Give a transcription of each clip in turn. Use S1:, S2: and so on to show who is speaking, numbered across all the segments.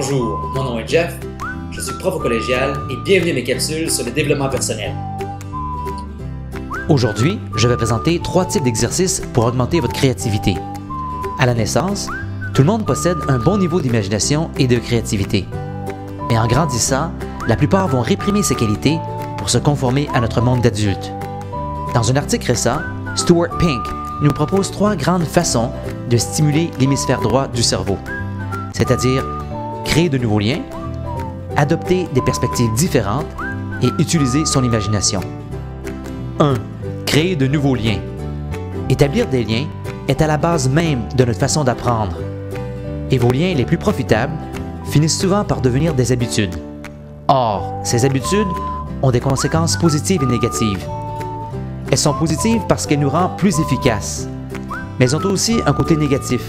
S1: Bonjour, mon nom est Jeff, je suis prof au collégial et bienvenue à mes capsules sur le développement personnel.
S2: Aujourd'hui, je vais présenter 3 types d'exercices pour augmenter votre créativité. À la naissance, tout le monde possède un bon niveau d'imagination et de créativité. Mais en grandissant, la plupart vont réprimer ces qualités pour se conformer à notre monde d'adulte. Dans un article récent, Stuart Pink nous propose 3 grandes façons de stimuler l'hémisphère droit du cerveau, c'est-à-dire créer de nouveaux liens, adopter des perspectives différentes et utiliser son imagination. 1. Créer de nouveaux liens. Établir des liens est à la base même de notre façon d'apprendre. Et vos liens les plus profitables finissent souvent par devenir des habitudes. Or, ces habitudes ont des conséquences positives et négatives. Elles sont positives parce qu'elles nous rendent plus efficaces, mais elles ont aussi un côté négatif,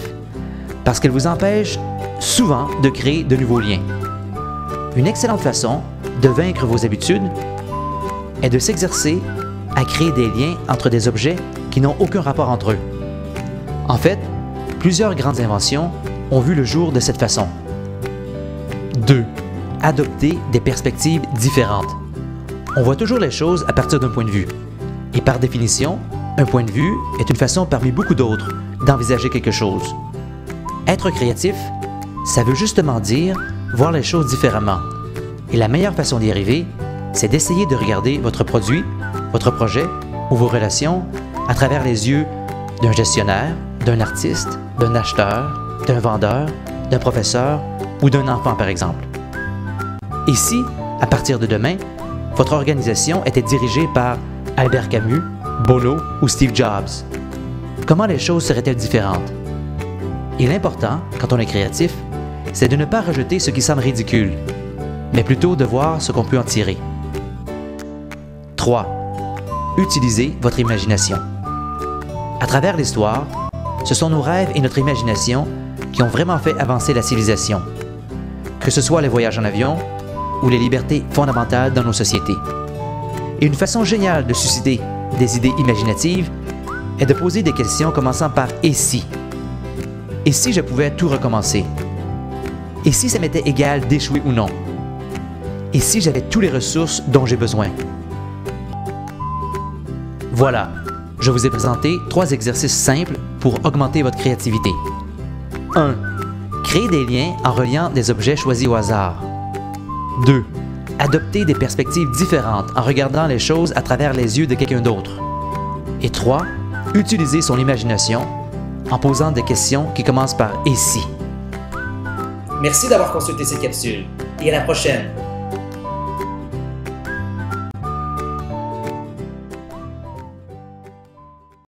S2: parce qu'elles vous empêchent souvent de créer de nouveaux liens. Une excellente façon de vaincre vos habitudes est de s'exercer à créer des liens entre des objets qui n'ont aucun rapport entre eux. En fait, plusieurs grandes inventions ont vu le jour de cette façon. 2. Adopter des perspectives différentes. On voit toujours les choses à partir d'un point de vue. Et par définition, un point de vue est une façon parmi beaucoup d'autres d'envisager quelque chose. Être créatif, ça veut justement dire voir les choses différemment. Et la meilleure façon d'y arriver, c'est d'essayer de regarder votre produit, votre projet ou vos relations à travers les yeux d'un gestionnaire, d'un artiste, d'un acheteur, d'un vendeur, d'un professeur ou d'un enfant par exemple. Et si, à partir de demain, votre organisation était dirigée par Albert Camus, Bono ou Steve Jobs, comment les choses seraient-elles différentes? Et l'important, quand on est créatif, c'est de ne pas rejeter ce qui semble ridicule, mais plutôt de voir ce qu'on peut en tirer. 3. Utilisez votre imagination. À travers l'histoire, ce sont nos rêves et notre imagination qui ont vraiment fait avancer la civilisation, que ce soit les voyages en avion ou les libertés fondamentales dans nos sociétés. Et une façon géniale de susciter des idées imaginatives est de poser des questions commençant par « et si ». Et si je pouvais tout recommencer? Et si ça m'était égal d'échouer ou non? Et si j'avais toutes les ressources dont j'ai besoin? Voilà, je vous ai présenté 3 exercices simples pour augmenter votre créativité. 1. Créer des liens en reliant des objets choisis au hasard. 2. Adopter des perspectives différentes en regardant les choses à travers les yeux de quelqu'un d'autre. Et 3. Utiliser son imagination en posant des questions qui commencent par « et si ».
S1: Merci d'avoir consulté cette capsule et à la prochaine!